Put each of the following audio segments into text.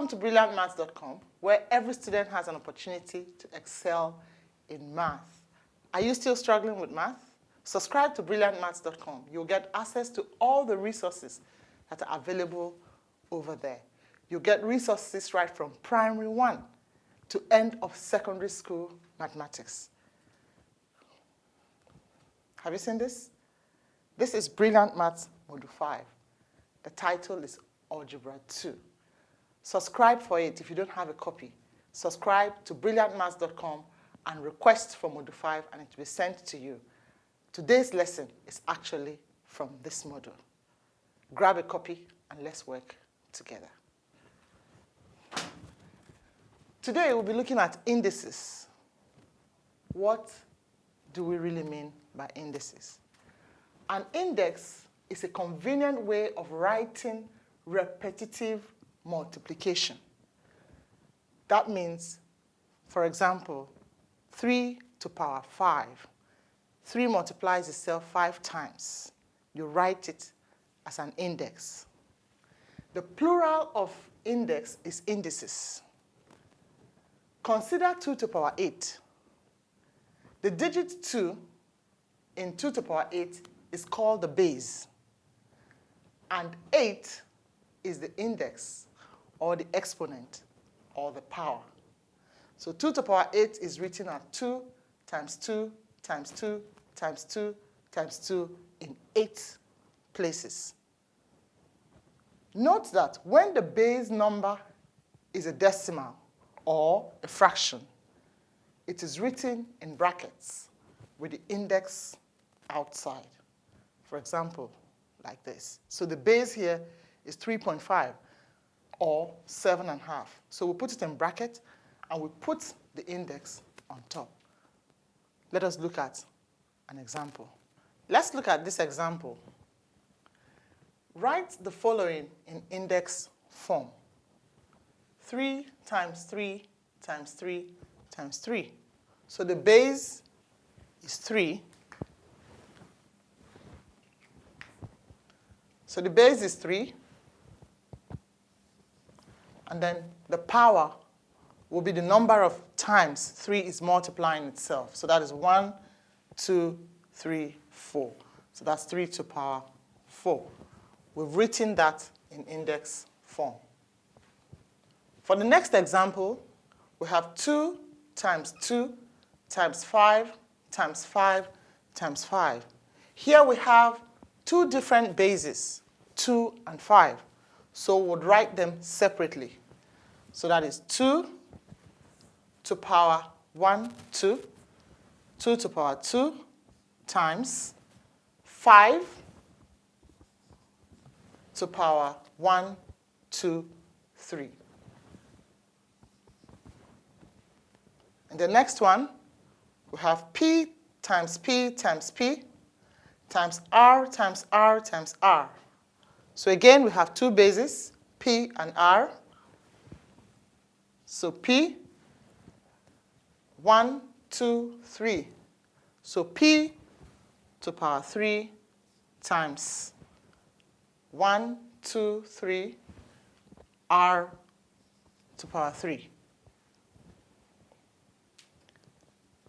Welcome to brilliantmaths.com, where every student has an opportunity to excel in math. Are you still struggling with math? Subscribe to brilliantmaths.com. You'll get access to all the resources that are available over there. You'll get resources right from primary 1 to end of secondary school mathematics. Have you seen this? This is Brilliant Maths Module 5. The title is Algebra 2. Subscribe for it if you don't have a copy. Subscribe to brilliantmaths.com and request for Module 5 and it will be sent to you. Today's lesson is actually from this module. Grab a copy and let's work together. Today we'll be looking at indices. What do we really mean by indices? An index is a convenient way of writing repetitive multiplication. That means, for example, 3 to the power 5. 3 multiplies itself 5 times. You write it as an index. The plural of index is indices. Consider 2 to the power 8. The digit 2 in 2 to the power 8 is called the base. And 8 is the index, or the exponent, or the power. So 2 to the power 8 is written as 2 times 2 times 2 times 2 times 2 in 8 places. Note that when the base number is a decimal or a fraction, it is written in brackets with the index outside. For example, like this. So the base here is 3.5 or 7.5. So we put it in bracket and we put the index on top. Let us look at an example. Let's look at this example. Write the following in index form. 3 times 3 times 3 times 3. So the base is 3. So the base is 3. And then the power will be the number of times 3 is multiplying itself. So that is 1, 2, 3, 4. So that's 3 to the power 4. We've written that in index form. For the next example, we have 2 times 2 times 5 times 5 times 5. Here we have 2 different bases, 2 and 5. So we'll write them separately. So that is 2 to the power 1, 2, 2 to the power 2 times 5 to the power 1, 2, 3. And the next one, we have P times P times P times R times R times R. So again, we have 2 bases, P and R. So P, 1, 2, 3. So P to the power 3 times 1, 2, 3, R to the power 3.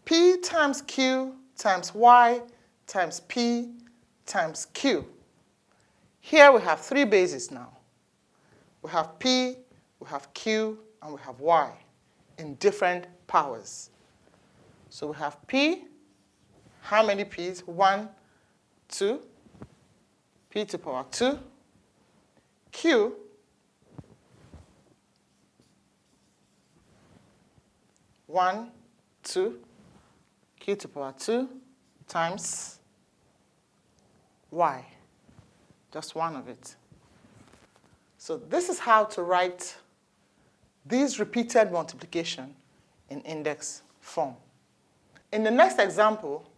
P times Q times Y times P times Q. Here we have 3 bases now. We have P, we have Q, and we have Y in different powers. So we have P. How many P's? 1, 2. P to the power 2. Q. 1, 2. Q to the power 2 times Y. Just one of it. So this is how to write these repeated multiplication in index form. In the next example,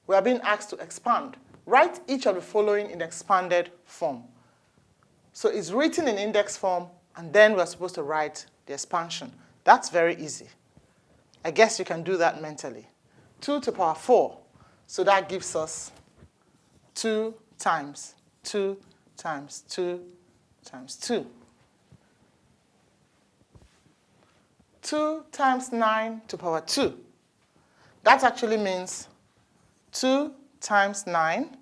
we are being asked to expand. Write each of the following in expanded form. So it's written in index form, and then we're supposed to write the expansion. That's very easy. I guess you can do that mentally. 2 to the power 4. So that gives us 2 times 2 times 2 times 2. 2 times 9 to the power 2. That actually means 2 times 9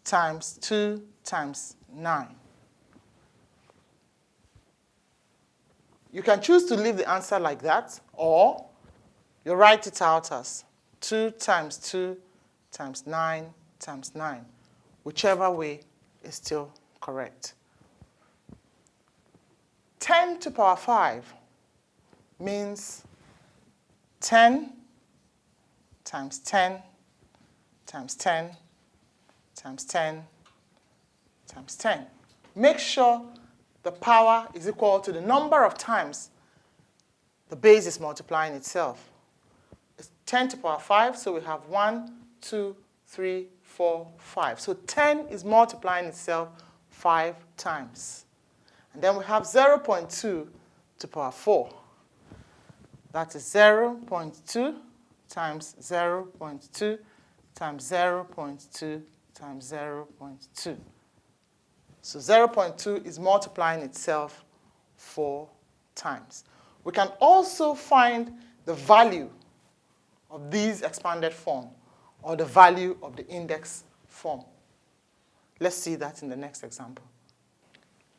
times 2 times 9. You can choose to leave the answer like that, or you write it out as 2 times 2 times 9 times 9. Whichever way is still correct. 10 to the power 5 means 10 times 10 times 10 times 10 times 10. Make sure the power is equal to the number of times the base is multiplying itself. It's 10 to the power 5, so we have 1, 2, 3, 4, 5. So 10 is multiplying itself 5 times. And then we have 0.2 to the power 4. That is 0.2 times 0.2 times 0.2 times 0.2. So 0.2 is multiplying itself 4 times. We can also find the value of these expanded form, or the value of the index form. Let's see that in the next example.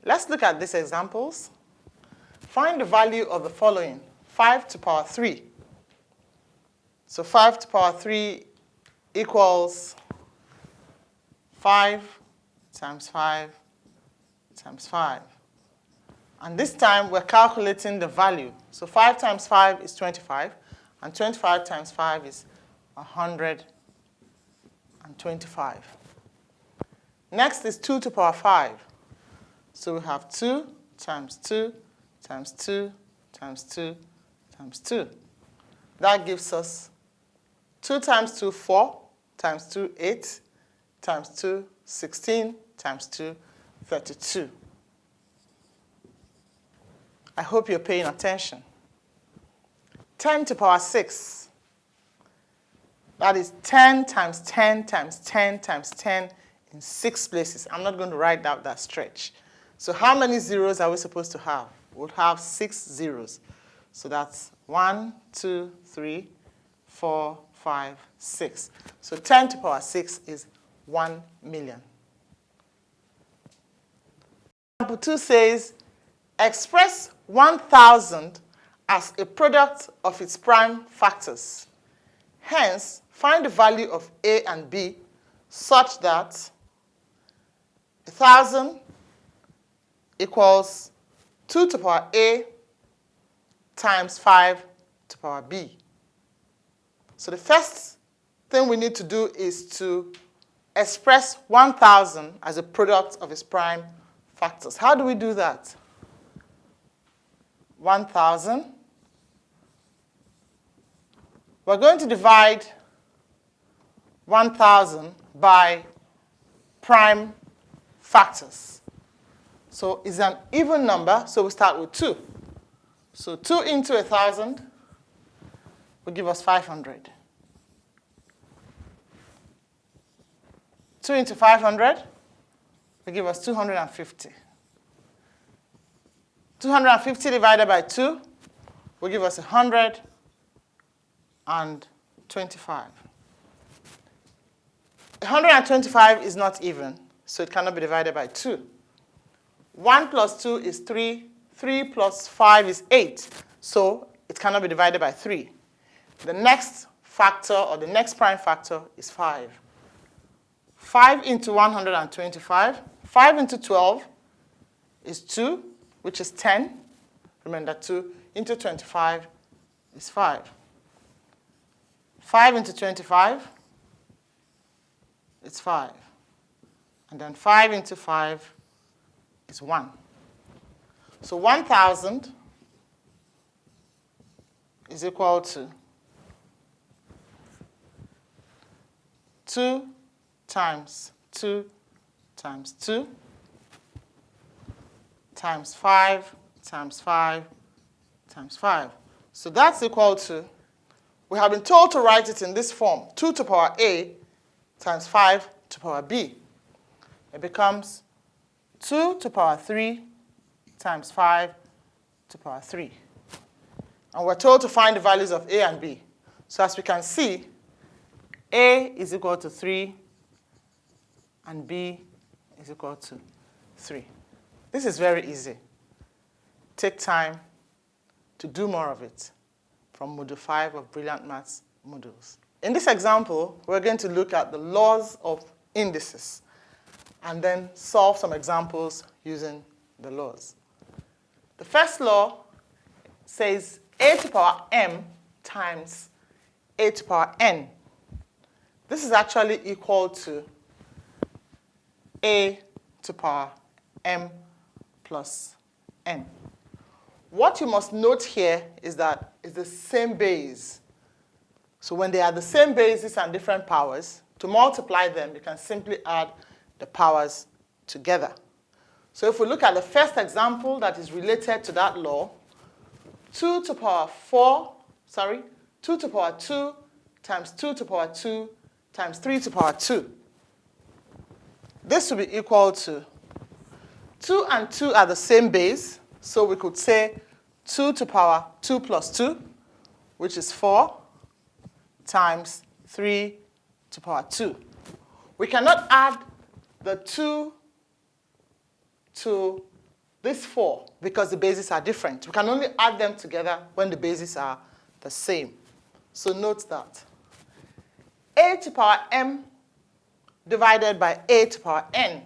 Let's look at these examples. Find the value of the following: 5 to the power 3. So 5 to the power 3 equals 5 times 5 times 5. And this time we're calculating the value. So 5 times 5 is 25, and 25 times 5 is 125. Next is 2 to the power 5. So we have 2 times 2 times 2 times 2 times 2. That gives us 2 times 2, 4, times 2, 8, times 2, 16, times 2, 32. I hope you're paying attention. 10 to the power 6. That is 10 times 10 times 10 times 10 in 6 places. I'm not going to write out that stretch. So how many zeros are we supposed to have? We'll have 6 zeros. So that's 1, 2, 3, 4, 5, 6. So 10 to the power 6 is 1 million. Example 2 says, express 1,000 as a product of its prime factors. Hence, find the value of A and B such that 1,000 equals 2 to the power A times 5 to the power B. So the first thing we need to do is to express 1,000 as a product of its prime factors. How do we do that? 1,000. We're going to divide 1,000 by prime factors. So it's an even number, so we start with 2. So 2 into 1,000 will give us 500. 2 into 500 will give us 250. 250 divided by 2 will give us 125. 125 is not even, so it cannot be divided by 2. 1 plus 2 is 3. 3 plus 5 is 8. So it cannot be divided by 3. The next factor, or the next prime factor, is 5. 5 into 125. 5 into 12 is 2, which is 10. Remember, 2 into 25 is 5. 5 into 25 is 5. And then 5 into 5 is 1. So 1,000 is equal to 2 times 2 times 2 times 5 times 5 times 5. So that's equal to, we have been told to write it in this form, 2 to the power A times 5 to the power B. It becomes 2 to the power 3 times 5 to the power 3. And we're told to find the values of a and b. So as we can see, a is equal to 3 and b is equal to 3. This is very easy. Take time to do more of it from Module 5 of Brilliant Maths modules. In this example, we're going to look at the laws of indices and then solve some examples using the laws. The first law says a to the power m times a to the power n. This is actually equal to a to the power m plus n. What you must note here is that it's the same base. So when they are the same bases and different powers, to multiply them, you can simply add the powers together. So if we look at the first example that is related to that law, 2 to the power 2 to the power 2 times 2 to the power 2 times 3 to the power 2. This will be equal to 2 and 2 are the same base, so we could say 2 to the power 2 plus 2, which is 4, times 3 to the power 2. We cannot add the 2 to this 4 because the bases are different. We can only add them together when the bases are the same. So note that. A to the power m divided by a to the power n.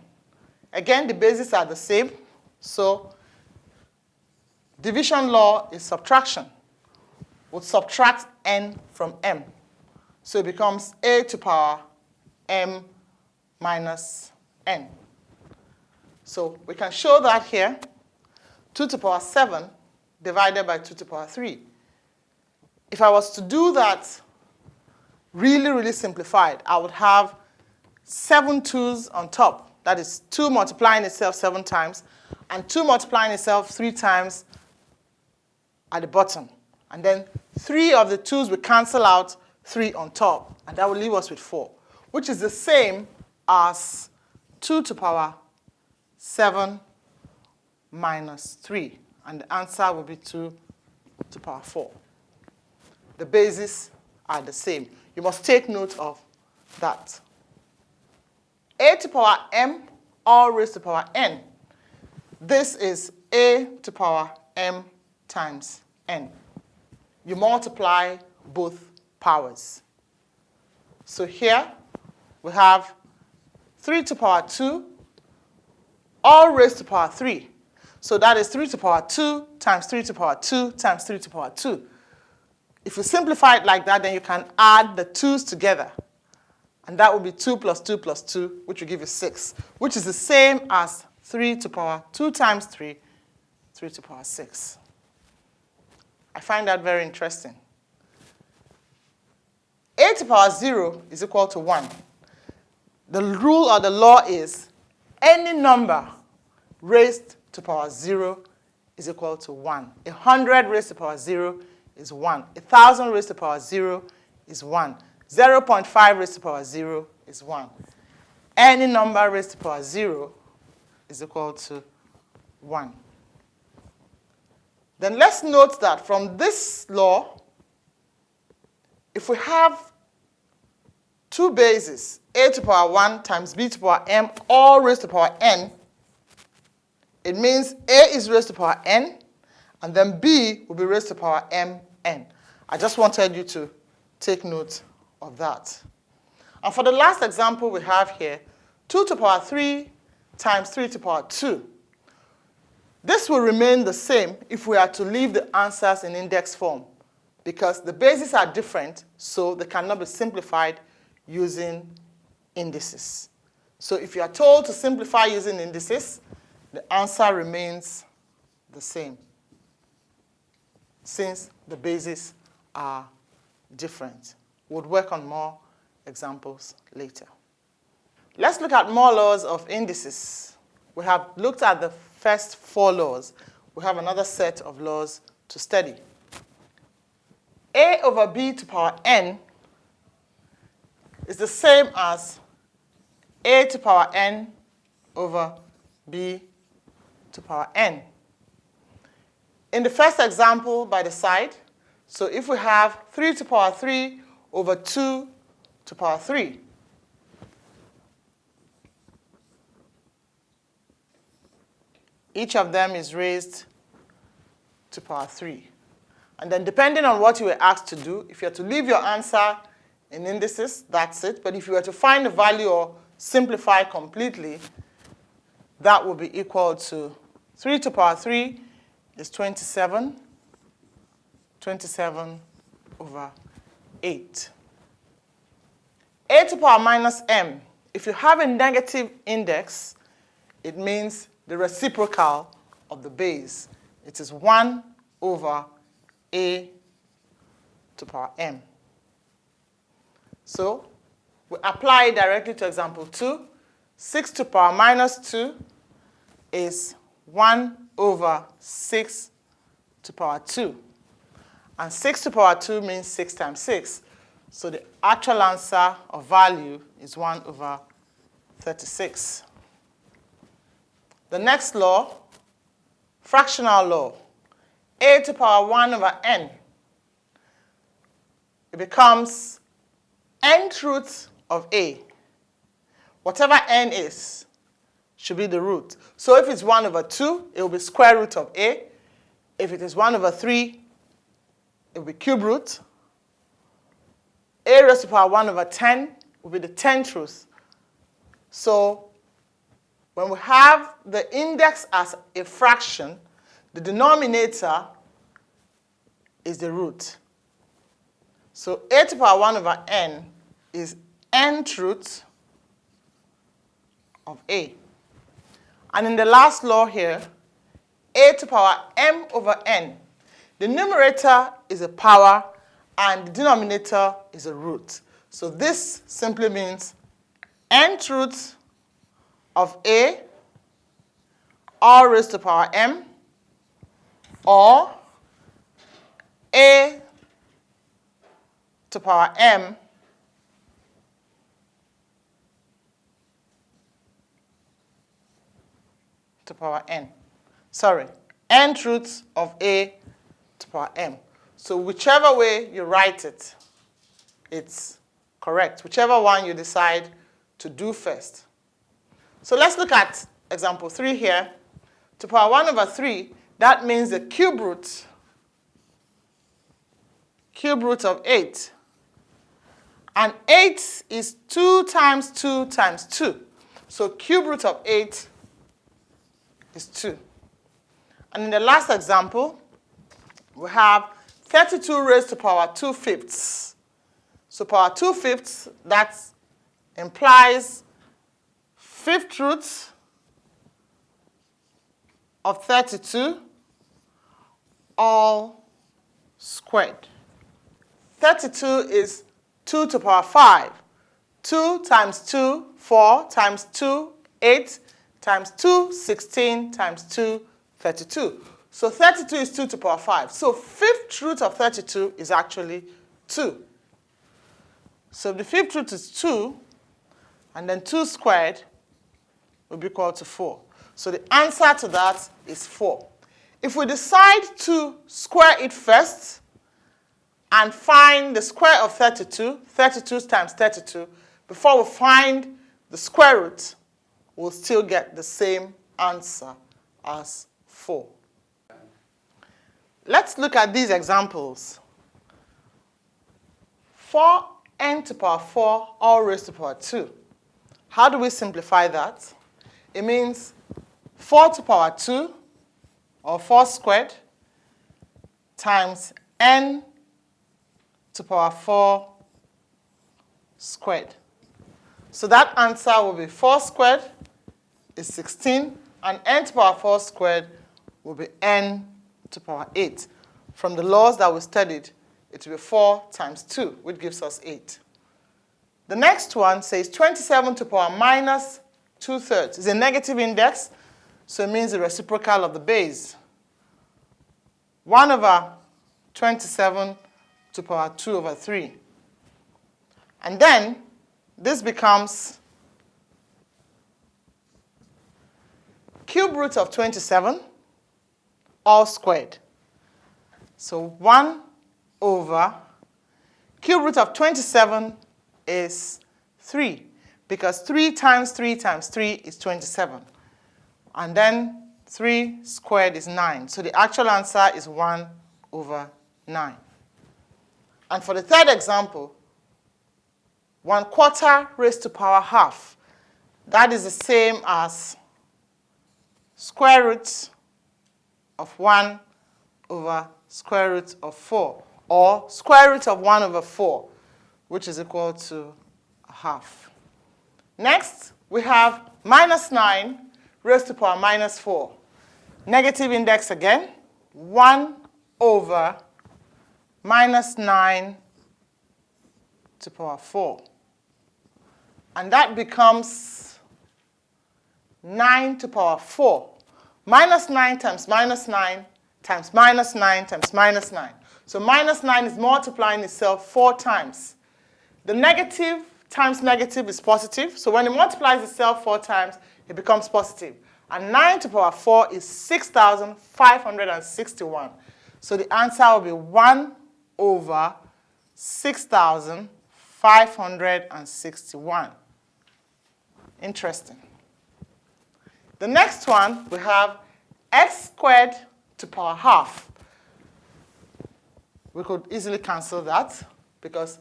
Again, the bases are the same, so division law is subtraction. We'll subtract n from m. So it becomes a to the power m minus n. So we can show that here. 2 to the power 7 divided by 2 to the power 3. If I was to do that really, really simplified, I would have 7 2's on top. That is 2 multiplying itself 7 times, and 2 multiplying itself 3 times at the bottom. And then 3 of the 2's will cancel out 3 on top, and that will leave us with 4, which is the same as 2 to the power 7 minus 3. And the answer will be 2 to the power 4. The bases are the same. You must take note of that. A to the power m all raised to the power n. This is a to the power m times n. You multiply both powers. So here we have 3 to the power 2 all raised to the power 3. So that is 3 to the power 2 times 3 to the power 2 times 3 to the power 2. If you simplify it like that, then you can add the 2's together. And that will be 2 plus 2 plus 2, which will give you 6, which is the same as 3 to the power 2 times 3, 3 to the power 6. I find that very interesting. A to the power 0 is equal to 1. The rule or the law is any number raised to the power 0 is equal to 1. 100 raised to the power 0 is 1. 1,000 raised to the power 0 is 1. 0.5 raised to the power 0 is 1. Any number raised to the power 0 is equal to 1. Then let's note that from this law, if we have two bases, a to the power 1 times b to the power m, all raised to the power n, it means a is raised to the power n, and then b will be raised to the power mn. I just wanted you to take note of that. And for the last example we have here, 2 to the power 3 times 3 to the power 2. This will remain the same if we are to leave the answers in index form, because the bases are different, so they cannot be simplified using indices. So if you are told to simplify using indices, the answer remains the same, since the bases are different. We'll work on more examples later. Let's look at more laws of indices. We have looked at the first 4 laws. We have another set of laws to study. A over b to the power n is the same as a to the power n over b to the power n. In the first example by the side, so if we have 3 to the power 3 over 2 to the power 3, each of them is raised to the power 3. And then depending on what you were asked to do, if you are to leave your answer in indices, that's it. But if you were to find the value or simplify completely, that will be equal to 3 to the power 3 is 27. 27 over 8. A to the power minus m. If you have a negative index, it means the reciprocal of the base. It is 1 over a to the power m. So we apply it directly to example 2. 6 to the power minus 2 is 1 over 6 to the power 2. And 6 to the power 2 means 6 times 6. So the actual answer of value is 1 over 36. The next law, fractional law. A to the power 1 over n. It becomes nth root of a. Whatever n is should be the root. So if it's 1 over 2, it will be square root of a. If it is 1 over 3, it will be cube root. A raised to the power 1 over 10 will be the 10th root. So when we have the index as a fraction, the denominator is the root. So a to the power 1 over n is nth root of a. And in the last law here, a to the power m over n. The numerator is a power and the denominator is a root. So this simply means nth root of a all raised to the power m, or a to the power m to the power n. Sorry, nth root of a to the power m. So whichever way you write it, it's correct. Whichever one you decide to do first. So let's look at example 3 here. To the power 1 over 3, that means the cube root of 8. And 8 is 2 times 2 times 2. So cube root of 8 is 2. And in the last example, we have 32 raised to the power 2/5. So power 2/5, that implies 5th root of 32 all squared. 32 is 2 to the power 5. 2 times 2, 4 times 2, 8 times 2, 16 times 2, 32. So 32 is 2 to the power 5. So 5th root of 32 is actually 2. So the 5th root is 2, and then 2 squared will be equal to 4. So the answer to that is 4. If we decide to square it first and find the square of 32, 32 times 32, before we find the square root, we'll still get the same answer as 4. Let's look at these examples. 4n to the power 4 all raised to the power 2. How do we simplify that? It means 4 to the power 2, or 4 squared, times n to the power 4 squared. So that answer will be 4 squared is 16, and n to the power 4 squared will be n to the power 8. From the laws that we studied, it will be 4 times 2, which gives us 8. The next one says 27 to the power minus 2/3. It's a negative index, so it means the reciprocal of the base. 1 over 27 to the power 2 over 3. And then this becomes cube root of 27 all squared. So 1 over cube root of 27 is 3, because 3 times 3 times 3 is 27. And then 3 squared is 9. So the actual answer is 1 over 9. And for the third example, 1/4 raised to power half. That is the same as square root of 1 over square root of 4, or square root of 1 over 4, which is equal to a half. Next, we have minus 9 raised to power minus 4. Negative index again, 1 over minus 9 to power 4. And that becomes 9 to power 4. Minus 9 times minus 9 times minus 9 times minus 9. So minus 9 is multiplying itself 4 times. The negative times negative is positive. So when it multiplies itself 4 times, it becomes positive. And 9 to power 4 is 6,561. So the answer will be 1 over 6,561. Interesting. The next one, we have x squared to power half. We could easily cancel that because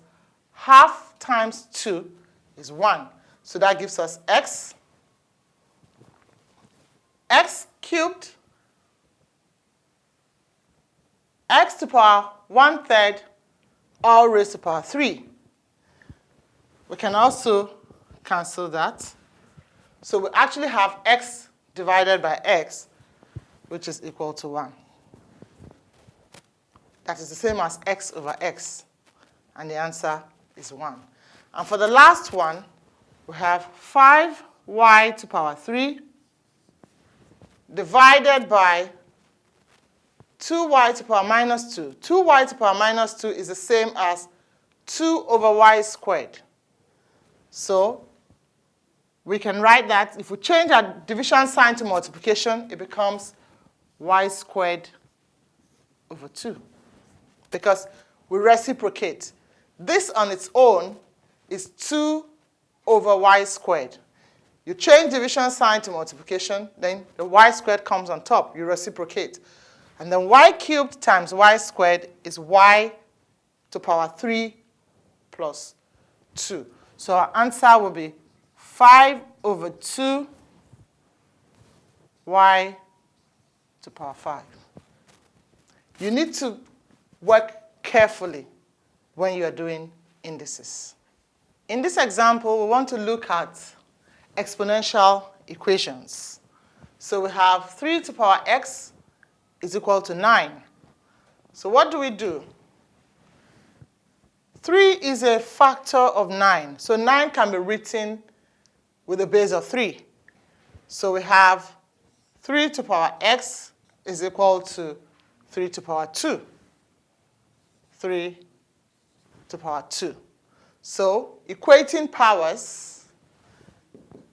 half times 2 is 1. So that gives us x cubed, x to power 1/3, all raised to power 3. We can also cancel that. So we actually have x divided by x, which is equal to 1. That is the same as x over x. And the answer is 1. And for the last one, we have 5y to power 3 divided by 2y to power minus 2. 2y to power minus 2 is the same as 2 over y squared. So we can write that if we change our division sign to multiplication, it becomes y squared over 2. Because we reciprocate. This on its own is 2 over y squared. You change division sign to multiplication, then the y squared comes on top. You reciprocate. And then y cubed times y squared is y to power 3 plus 2. So our answer will be 5 over 2 y to power 5. You need to work carefully when you are doing indices. In this example, we want to look at exponential equations. So we have 3 to power x is equal to 9. So what do? 3 is a factor of 9. So 9 can be written with a base of 3. So we have 3 to power x is equal to 3 to power 2. 3 to power 2. So equating powers,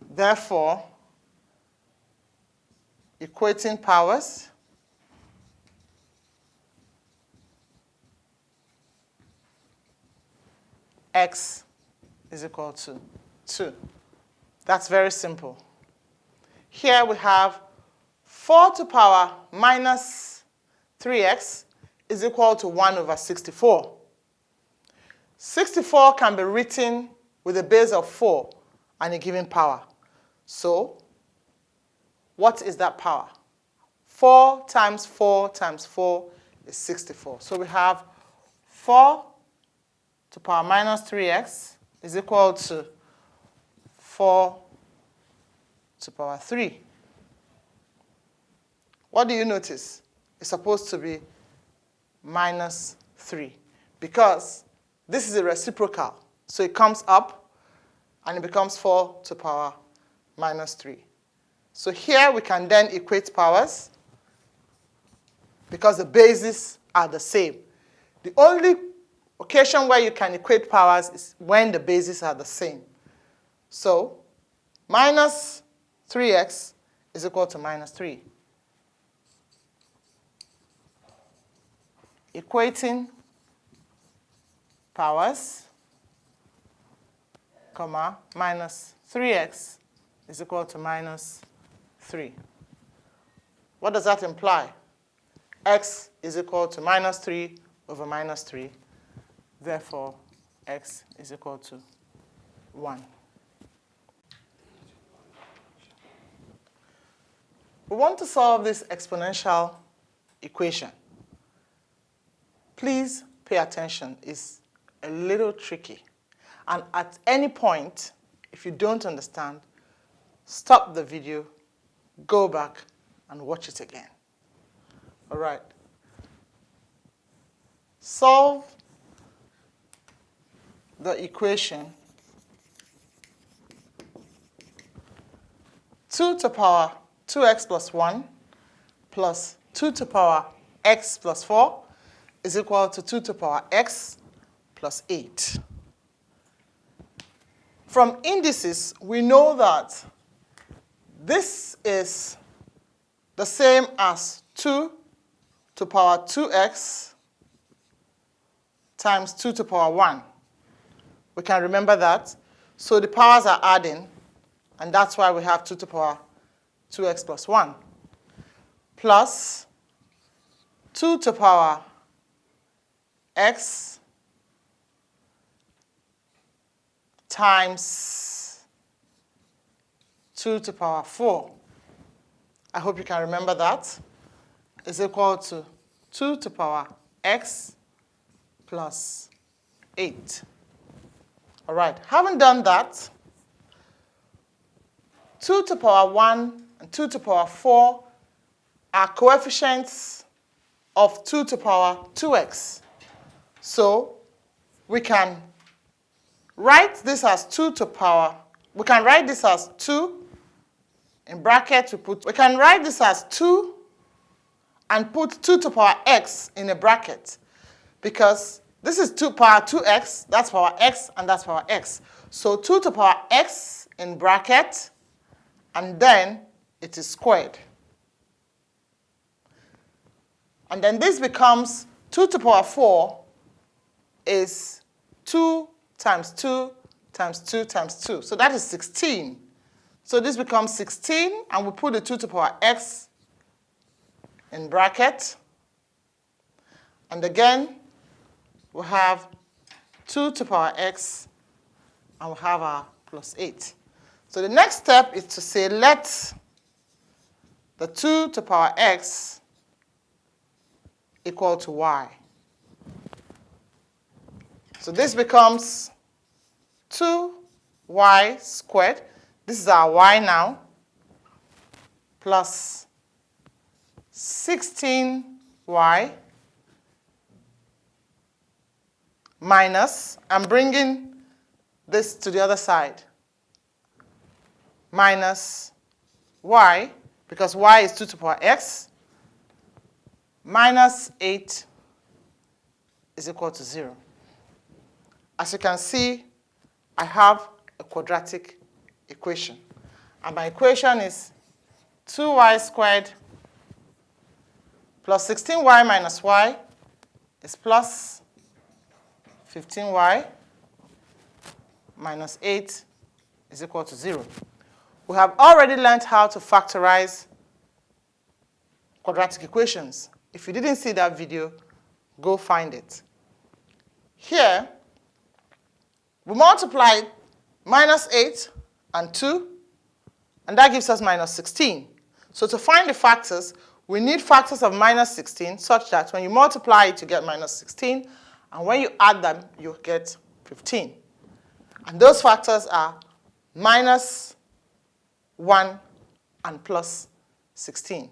therefore, equating powers, x is equal to 2. That's very simple. Here we have 4 to power minus 3x is equal to 1 over 64. 64 can be written with a base of 4 and a given power. So what is that power? 4 times 4 times 4 is 64. So we have 4 to power minus 3x is equal to 4 to power 3. What do you notice? It's supposed to be minus 3 because this is a reciprocal. So it comes up and it becomes 4 to power minus 3. So here we can then equate powers because the bases are the same. The only occasion where you can equate powers is when the bases are the same. So minus 3x is equal to minus 3. equating powers, comma, minus 3x is equal to minus 3. What does that imply? X is equal to minus 3 over minus 3. Therefore, x is equal to 1. We want to solve this exponential equation. Please pay attention. It's a little tricky. And at any point, if you don't understand, stop the video, go back, and watch it again. All right. Solve the equation 2 to the power 2x plus 1 plus 2 to the power x plus 4 is equal to 2 to the power x plus 8. From indices, we know that this is the same as 2 to the power 2x times 2 to the power 1. We can remember that. So the powers are adding, and that's why we have 2 to the power 2x plus 1 plus 2 to the power x times 2 to the power 4. I hope you can remember that. Is equal to 2 to the power x plus 8. All right, having done that, 2 to the power 1 and 2 to the power 4 are coefficients of 2 to the power 2x. So we can write this as 2 to the power, we can write this as 2, in bracket we can write this as 2 and put 2 to the power x in a bracket, because this is 2 power 2x, that's power x, and that's power x. So 2 to the power x in bracket, and then it is squared. And then this becomes 2 to the power 4 is 2 times 2 times 2 times 2. So that is 16. So this becomes 16, and we put the 2 to the power x in bracket. And again, we have 2 to the power x, and we have our plus 8. So the next step is to say let the 2 to the power x equal to y. So this becomes 2y squared. This is our y now, plus 16y minus, I'm bringing this to the other side, minus y, because y is 2 to the power x, minus 8 is equal to 0. As you can see, I have a quadratic equation. And my equation is 2y squared plus 16y minus y is plus 15y minus 8 is equal to 0. We have already learned how to factorize quadratic equations. If you didn't see that video, go find it. Here, we multiply minus 8 and 2, and that gives us minus 16. So to find the factors, we need factors of minus 16 such that when you multiply it, you get minus 16, and when you add them, you get 15. And those factors are minus 1 and plus 16.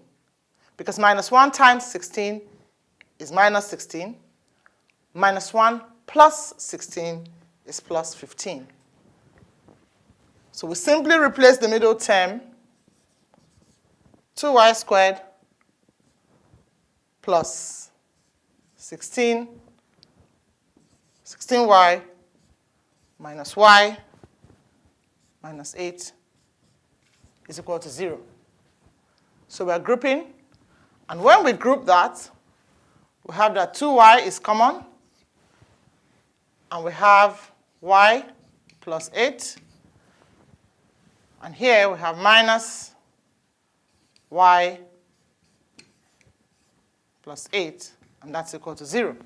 Because minus 1 times 16 is minus 16. Minus 1 plus 16 is plus 15. So we simply replace the middle term, 2y squared plus 16y minus y minus 8 is equal to 0. So we're grouping, and when we group that, we have that 2y is common, and we have y plus 8. And here we have minus y plus 8, and that's equal to 0.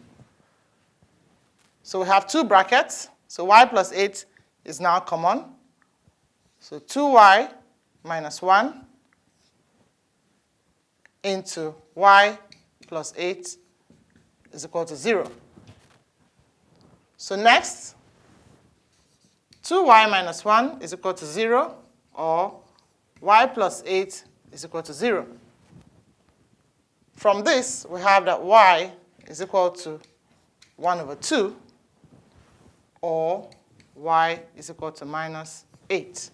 So we have two brackets. So y plus 8 is now common. So 2y minus 1 into y plus 8 is equal to 0. So next, 2y minus 1 is equal to 0, or y plus 8 is equal to 0. From this, we have that y is equal to 1 over 2, or y is equal to minus 8.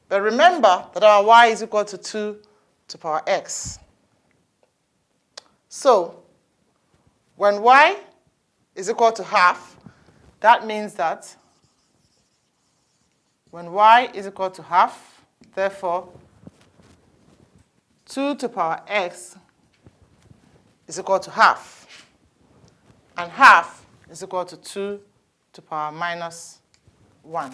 But remember that our y is equal to 2 to the power x. So when y is equal to half, that means that when y is equal to half, therefore 2 to the power x is equal to half. And half is equal to 2 to the power minus 1.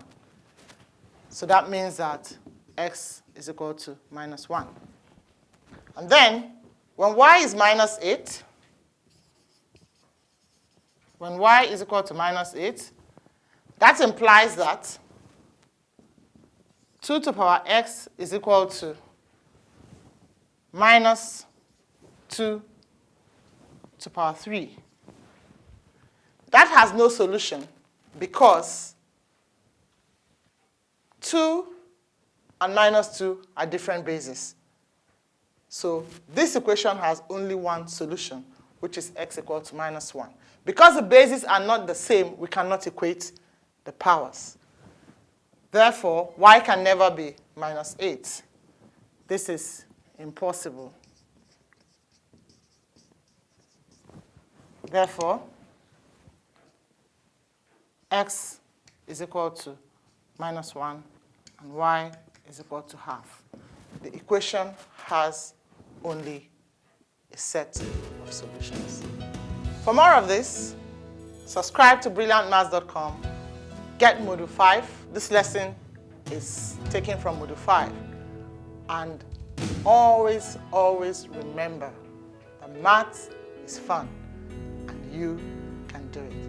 So that means that x is equal to minus 1. And then, when y is minus 8, when y is equal to minus 8, that implies that 2 to the power x is equal to minus 2 to the power 3. That has no solution because 2 and minus 2 are different bases. So this equation has only one solution, which is x equal to minus 1. Because the bases are not the same, we cannot equate the powers. Therefore, y can never be minus 8. This is impossible. Therefore, x is equal to minus 1, and y is equal to half. The equation has only a set of solutions. For more of this, subscribe to brilliantmaths.com. Get Module 5. This lesson is taken from Module 5. And always, always remember that maths is fun, and you can do it.